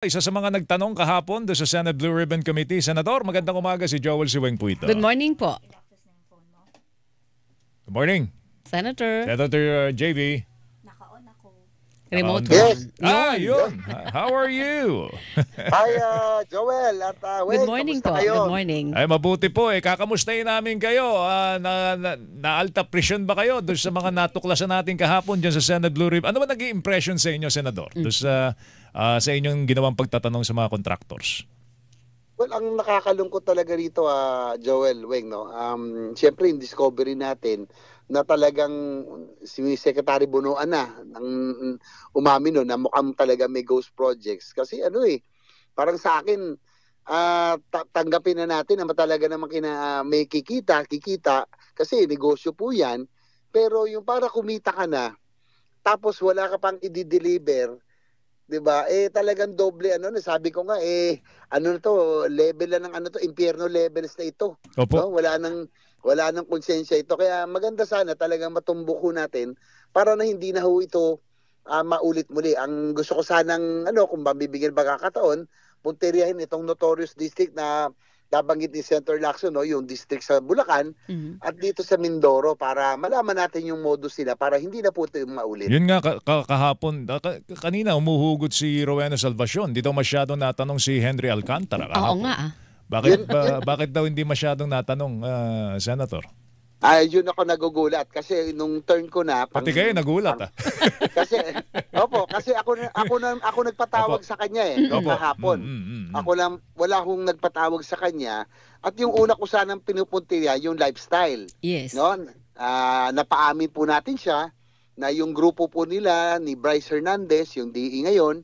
Isa sa mga nagtanong kahapon doon sa Senate Blue Ribbon Committee, Senador, magandang umaga, si Joel Siweng po ito. Good morning po. Good morning. Senator. Senator JV. Naka-on ako. Remote Yes. one. Yun. How are you? Hi, Joel at Weng. Good morning po. Kamusta kayo? Good morning. Ay, mabuti po. Kakamustahin namin kayo. Na-alta pressure ba kayo doon sa mga natuklasan natin kahapon dyan sa Senate Blue Ribbon? Ano ba naging impression sa inyo, Senador? Doon sa inyong ginawang pagtatanong sa mga contractors? Well, ang nakakalungkot talaga rito, Joel, Weng, no? Siyempre, yung discovery natin na talagang si Secretary Bunuan na ang umamin no, na mukhang talaga may ghost projects. Kasi parang sa akin, tanggapin na natin na talaga naman may kikita, kasi negosyo po yan. Pero yung para kumita ka na, tapos wala ka pang i-deliver, 'di ba? Talagang doble sabi ko nga level na ng impyerno levels na ito. Opo. No? Wala nang konsensya ito. Kaya maganda sana talagang matumbok natin para na hindi na ito maulit muli. Ang gusto ko sanang kung mabibigyan pagkakataon, punteriyahin itong notorious district na nabanggit ni Senator Lacson, yung district sa Bulacan at dito sa Mindoro para malaman natin yung modus nila para hindi na po ito maulit. Yun nga, kahapon, kanina umuhugot si Rowena Salvacion. Di daw masyadong natanong si Henry Alcantara kahapon. Oo nga. Bakit daw hindi masyadong natanong, Senator? Yun ako nagugulat kasi nung turn ko na Pati kayo nagulat kasi ako nagpatawag sa kanya kahapon. Wala akong nagpatawag sa kanya at yung una ko sanang pinupuntirya yung lifestyle. Yes. No? Napaamin po natin siya na yung grupo po nila ni Bryce Hernandez, yung DE ngayon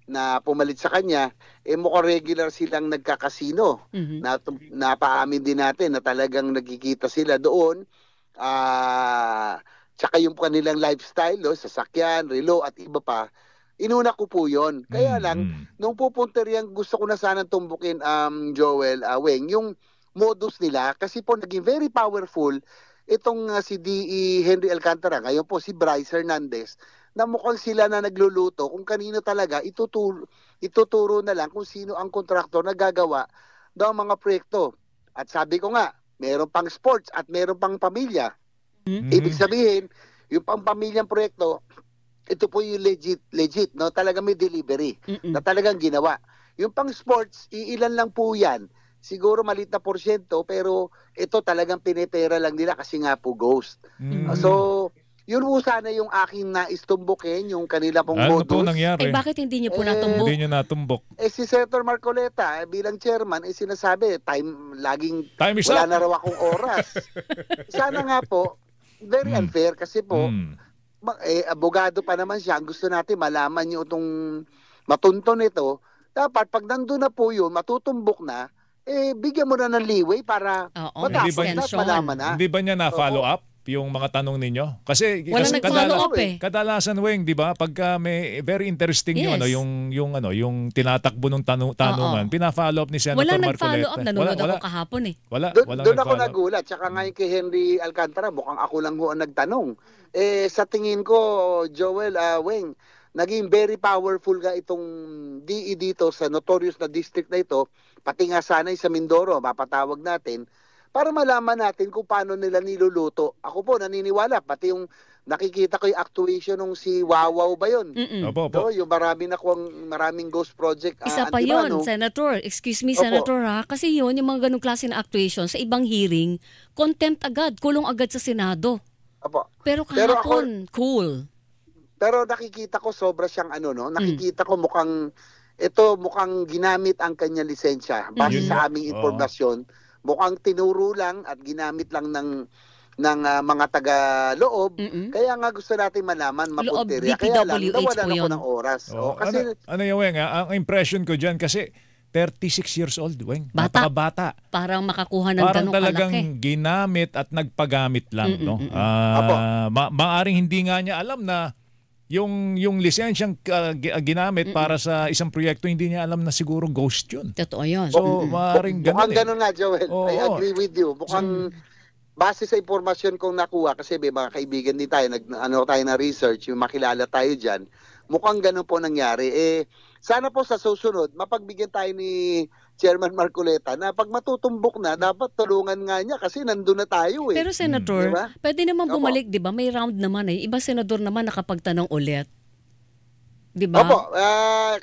na pumalit sa kanya, mukhang regular silang nagkakasino. Napaamin din natin na talagang nagkikita sila doon. Tsaka yung kanilang lifestyle, sasakyan, relo at iba pa. Inuna ko po yon. Kaya lang, nung pupunta riyan, gusto ko na sanang tumbukin, Joel, Weng, yung modus nila. Kasi po naging very powerful itong si DE Henry Alcantara, ngayon po si Bryce Hernandez, na mukhang sila na nagluluto kung kanino talaga ituturo na lang kung sino ang kontraktor na gagawa ng mga proyekto. At sabi ko nga, meron pang sports at meron pang pamilya. Ibig sabihin, yung pang pamilyang proyekto, ito po yung legit, no? Talaga may delivery na talagang ginawa. Yung pang sports, iilan lang po yan. Siguro maliit na porsyento, pero ito talagang pinepera lang nila kasi nga po ghost. So, yun po sana yung aking naistumbukin, yung kanila pong ano modus. po nangyari? Bakit hindi niyo po natumbok? Hindi nyo natumbok. Si Senator Marcoleta, bilang chairman, sinasabi, Time is wala up. na raw akong oras. Sana nga po, very unfair kasi po, abogado pa naman siya, gusto natin malaman niyo itong matunton ito, dapat pag nandun na po yun, matutumbok na, bigyan mo na ng leeway para matapos na, malaman na. Hindi ba niya na-follow up yung mga tanong ninyo? Kasi Walang nag-follow up kadalasan, Weng, di ba? Pagka may very interesting yung tinatakbo ng tanungan, pina-follow up ni Senator Walang Marcoleta. nag-follow up. Nanonood ako kahapon Doon ako nagulat. Tsaka ngayon kay Henry Alcantara, mukhang ako lang ho ang nagtanong. Sa tingin ko, Joel, Weng, naging very powerful nga itong DE dito sa notorious na district na ito, pati nga sanay sa Mindoro, mapatawag natin, para malaman natin kung paano nila niluluto. Ako po, naniniwala, pati yung nakikita ko yung actuation ng si Wawaw ba yun? Opo. No, yung maraming ghost project. Isa pa yun, Senator. Excuse me, Senator kasi yun, yung mga ganong klase na actuation sa ibang hearing, contempt agad, kulong agad sa Senado. Opo. Pero kahapon, cool. Pero nakikita ko sobra siyang nakikita ko mukhang ginamit ang kanya lisensya base sa aming impormasyon. Mukhang tinuro lang at ginamit lang ng mga taga-loob. Kaya nga gusto natin malaman, mapuntirya. Kaya lang, nawalan ako ng oras. Kasi, yung Weng, ang impression ko dyan, kasi 36 years old, Weng. Napakabata. Parang makakuha ng parang ganong talagang kalaki. ginamit at nagpagamit lang. No? Maaring hindi nga niya alam na yung lisensyang ginamit para sa isang proyekto, hindi niya alam na siguro ghost yun. Totoo yun. So, maaaring ganun. Mukhang ganun nga, Joel. I agree with you. Mukhang base sa impormasyon kong nakuha, kasi may mga kaibigan din tayo, tayo na research, yung makilala tayo dyan, mukhang ganun po nangyari. Sana po sa susunod, mapagbigyan tayo ni Chairman Marcoleta na pag matutumbok na, dapat tulungan nga niya kasi nandun na tayo eh. Pero Senator, Diba? pwede naman Opo. bumalik, di ba? May round naman eh. Iba senador naman nakapagtanong ulit. Di ba? Opo,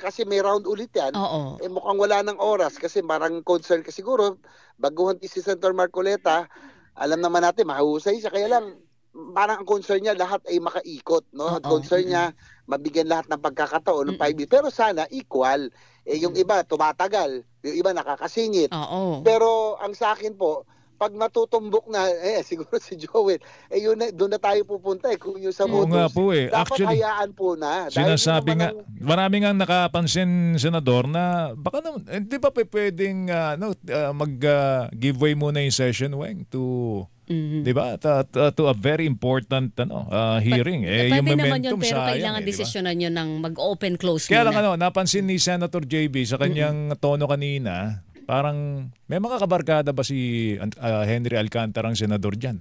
kasi may round ulit yan. Oo. Mukhang wala ng oras kasi parang concern ka siguro. Baguhan si Senator Marcoleta, alam naman natin, mahusay siya. Kaya lang, parang ang concern niya, lahat ay makaikot. No? Ang Oo. concern niya, mabigyan lahat ng pagkakataon ng 5 years. Pero sana, equal. Yung iba, tumatagal. Yung iba, nakakasingit. Oo. Pero ang sa akin po, pag matutumbok na, siguro si Joel, yun na, doon na tayo pupunta kung yung sa Oo modus. nga po eh. Dapat Actually, hayaan po na. Dahil sinasabi yun nga, naman marami nga nakapansin, Senador, na baka naman, di ba pwedeng mag-giveaway muna yung session, Weng, to, di ba, to a very important hearing. Pwede Yung naman yun, momentum pero sayang kailangan di ba? desisyonan nyo ng mag-open close Kaya muna. lang napansin ni Senator JB sa kanyang tono kanina, parang may mga kabarkada ba si Henry Alcantara ang senador dyan?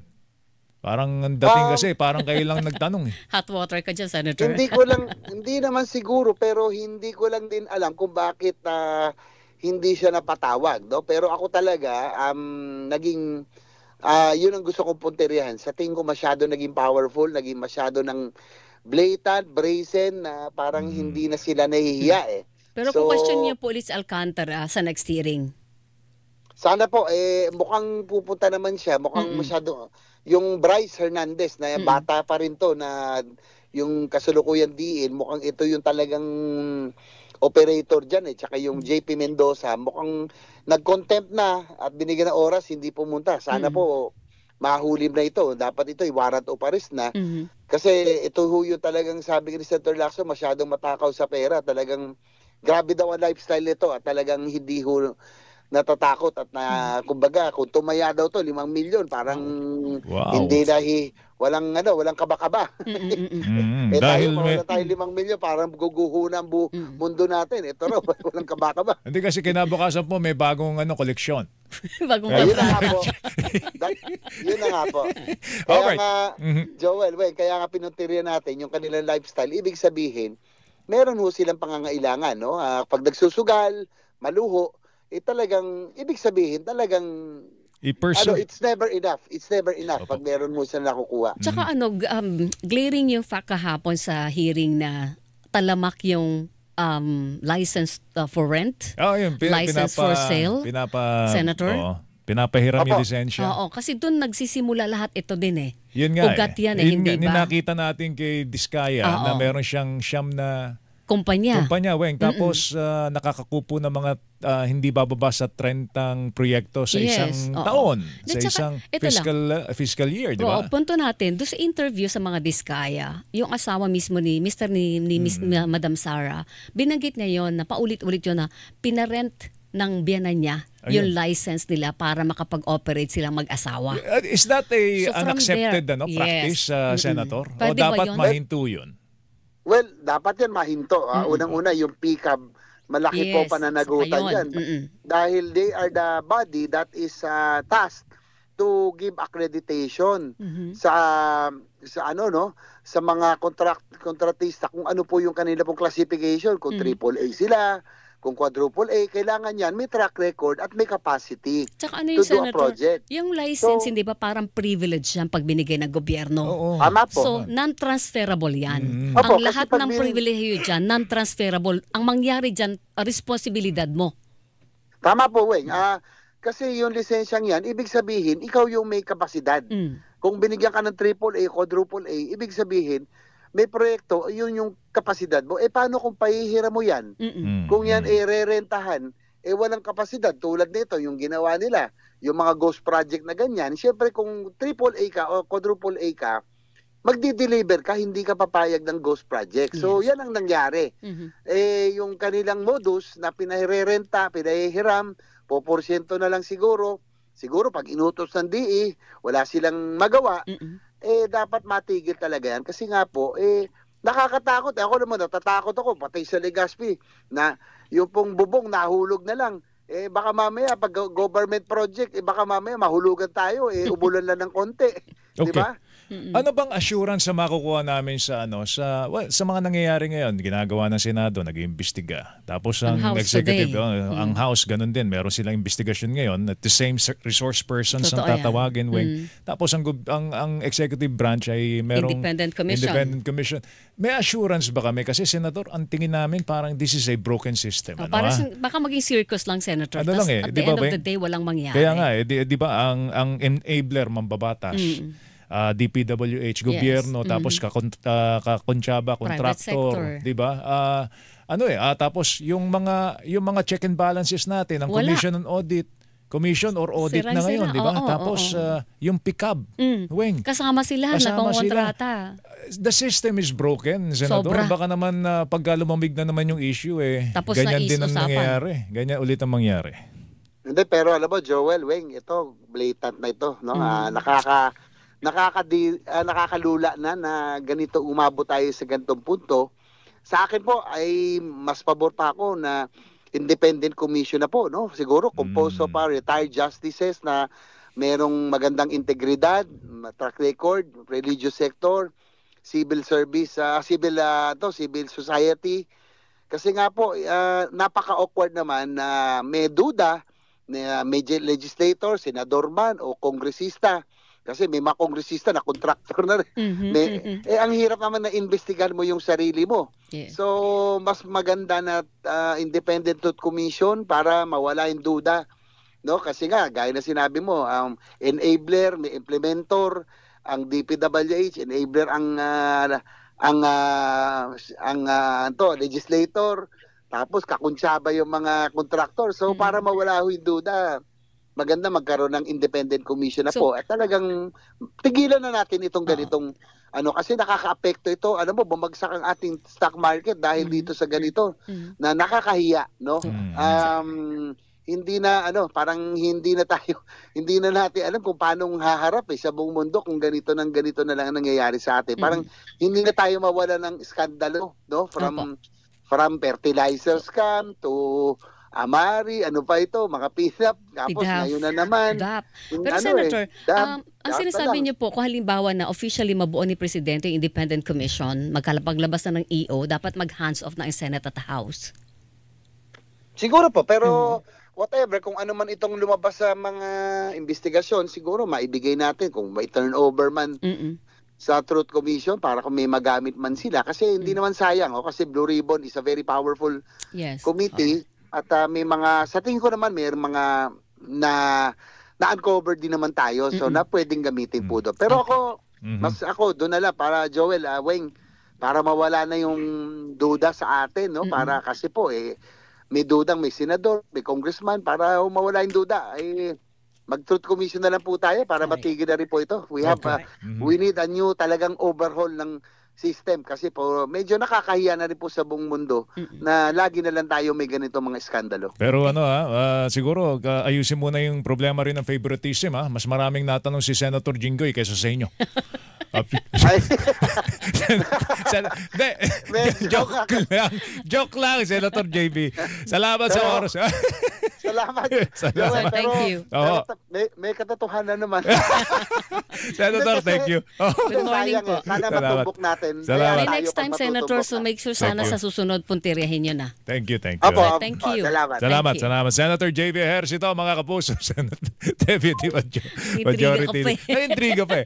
Parang ang dating kasi, parang kayo lang nagtanong eh. Hot water ka dyan, Senator. hindi naman siguro, pero hindi ko lang din alam kung bakit hindi siya napatawag. No? Pero ako talaga, naging, yun ang gusto kong punterihan. Sa tingin ko masyado naging powerful, naging masyado ng blatant, brazen, na parang hindi na sila nahihiya eh. Pero kung question niyo po ulit si Alcantara sa next hearing. Sana po, mukhang pupunta naman siya, mukhang masyado, yung Bryce Hernandez na bata pa rin to na yung kasalukuyan diin, mukhang ito yung talagang operator dyan tsaka yung JP Mendoza, mukhang nag-contempt na at binigyan ng oras, hindi pumunta. Sana po, mahulib na ito. Dapat ito, warrant of arrest na. Kasi ito yung talagang sabi ni Senator Lacson, masyadong matakaw sa pera, talagang grabe daw ang lifestyle nito at talagang hindi natatakot at kumbaga kung tumaya daw to 5 milyon parang hindi na walang kaba-kaba. Dahil tayo wala tayo 5 milyon parang guguho na ang mundo natin. Ito raw walang kaba-kaba. Hindi kasi kinabukasan po may bagong koleksyon. Bagong Yun na nga po. Yun na nga po. Kaya Alright. nga, Joel, kaya nga pinuntirya natin yung kanilang lifestyle. Ibig sabihin, meron ho silang pangangailangan. No? Pag nagsusugal, maluho, talagang, ibig sabihin, talagang, it's never enough. It's never enough pag meron mo silang nakukuha. Tsaka glaring yung fact kahapon sa hearing na talamak yung license for rent, Yun, license for sale, Senator. Pinapahiram yung lisensya. Oo, kasi doon nagsisimula lahat ito din eh. Yun nga Ugat yan eh, hindi ba? Nakita natin kay Diskaya na meron siyang siyam na kumpanya, Weng. Tapos nakakakupo ng mga hindi bababa sa 30 proyekto sa isang taon. Sa isang fiscal year, di ba? Oo, punto natin, doon sa interview sa mga Diskaya, yung asawa mismo ni Miss Madam Sara, binanggit niya yon na paulit-ulit yun na pinarent ng biyanan niya yung license nila para makapag-operate silang mag-asawa. Is that So from unaccepted there, practice, Senator? O Pwede ba dapat yun? mahinto yun? Well, dapat yan mahinto. Unang-una, yung PCAB, malaki po pananagutan yan. Dahil they are the body that is tasked to give accreditation sa mga kontratista kung ano po yung kanila pong classification, kung AAA sila, kung quadruple A, kailangan yan may track record at may capacity Tsaka ano yung to do a Senator, project. yung license, hindi ba parang privilege yan pag binigay ng gobyerno? Oo. Tama po. So, non-transferable yan. Opo, Ang kasi lahat pag ng privilehyo dyan, non-transferable. Ang mangyari dyan, responsibilidad mo. Tama po, Weng. Kasi yung lisensyang yan, ibig sabihin, ikaw yung may kapasidad. Kung binigyan ka ng AAA, quadruple A, ibig sabihin, may proyekto, yun yung kapasidad mo. Paano kung pahihira mo yan? Kung yan re-rentahan, walang kapasidad. Tulad nito, yung ginawa nila, yung mga ghost project na ganyan, syempre kung AAA ka o quadruple A ka, magdi-deliver ka, hindi ka papayag ng ghost project. So, yan ang nangyari. Yung kanilang modus na pinahirerenta, pinahihiram, poporsyento na lang siguro pag inutos ng DE, wala silang magawa, dapat matigil talaga yan. Kasi nga po, nakakatakot. Ako naman, natatakot ako, patay sa Legazpi, na yung pong bubong nahulog na lang. Baka mamaya, pag government project, baka mamaya mahulugan tayo, umulan lang ng konti. Di Okay. ba? Ano bang assurance sa makukuha namin sa sa mga nangyayari ngayon? Ginagawa ng Senado, nag-iimbestiga. Tapos ang Ang House executive, today. ang House ganun din, meron silang investigasyon ngayon at the same resource persons ang Totoo yan. tatawagin, Weng. Tapos ang executive branch ay merong Independent commission. Independent commission. May assurance ba kami? Kasi Senador, ang tingin namin parang this is a broken system. Oh, Ano, para ah? baka maging circus lang, Senator. Ano Tas lang eh, at di the ba, end of Weng? the day, walang mangyari. Kaya nga, di ba ang enabler, mambabatas, DPWH, gobyerno, tapos kakontsaba, Private sector. kontraktor, di ba? Tapos yung mga check and balances natin, ang Wala. commission or audit Sirang-sira. na ngayon, di ba? Oo, Tapos yung pick-up, Weng. Kasama sila, Kasama nagkongontrata. The system is broken, Senador. Sobra. Baka naman pagka lumamig na naman yung issue, Tapos ganyan din ang nais-usapan. nangyayari. Ganyan ulit ang mangyari. Hindi, pero alam mo, Joel, Weng, ito, blatant na ito. No? Nakakalula na ganito umabot tayo sa ganitong punto. Sa akin po ay mas pabor pa ako na independent commission na po, no? Siguro composed of retired justices na merong magandang integridad, track record, religious sector, civil service, civil society. Kasi nga po napaka-awkward naman na may duda na may legislator, senador man o kongresista. Kasi may mga kongresista na contractor na rin. Ang hirap naman na investigahan mo yung sarili mo. Yeah. So, mas maganda na independent truth commission para mawala yung duda. No? Kasi nga, gaya na sinabi mo, enabler, may implementor, ang DPWH, enabler legislator, tapos kakuntsaba yung mga contractor. So, para mawala yung duda, maganda magkaroon ng independent commission na po. At talagang tigilan na natin itong ganitong kasi nakaka-apekto ito. Alam mo, bumagsak ang ating stock market dahil dito sa ganito na nakakahiya, no? Hindi na parang hindi na natin alam kung paano haharap sa buong mundo kung ganito na lang ang nangyayari sa atin. Parang hindi na tayo mawala ng skandalo, no? From fertilizer scam to Amari, ano pa ito, mga PIDAP, tapos ngayon na naman. Pero Senator, ang sinasabi niyo po, kung halimbawa na officially mabuo ni Presidente yung Independent Commission, magkalapaglabas na ng EO, dapat mag-hands off na ang Senate at House. Siguro po, pero whatever, kung ano man itong lumabas sa mga investigasyon, siguro maibigay natin kung may turnover man sa Truth Commission para kung may magamit man sila. Kasi hindi naman sayang, kasi Blue Ribbon is a very powerful committee. At may mga, sa tingin ko naman, may mga na-uncover din naman tayo. So, na pwedeng gamitin po doon. Pero ako, doon na lang, para Joel, Weng, para mawala na yung duda sa atin, no? Para kasi po, may dudang may senador, may congressman, para mawala yung duda. Mag-truth commission na lang po tayo para matigil na rin po ito. We need a new talagang overhaul ng system kasi po medyo nakakahiya na rin po sa buong mundo na lagi na lang tayo may ganito mga iskandalo. Pero siguro ayusin muna yung problema rin ng favoritism. Mas maraming natanong si Senator Jinggoy kaysa sa inyo. Joke lang, Senator JB. Salamat sa oras. Salamat. Thank you. May katotohanan naman. Senator, thank you. Good morning po. Sana matubok natin. Salamat. May next time, Senator, so make sure sana sa susunod puntiryahin nyo na. Thank you. Opo, thank you. Salamat. Salamat. Senator JB Ejercito, mga kapuso. Deputy Majority. Intriga ka pa eh. Intriga pa eh.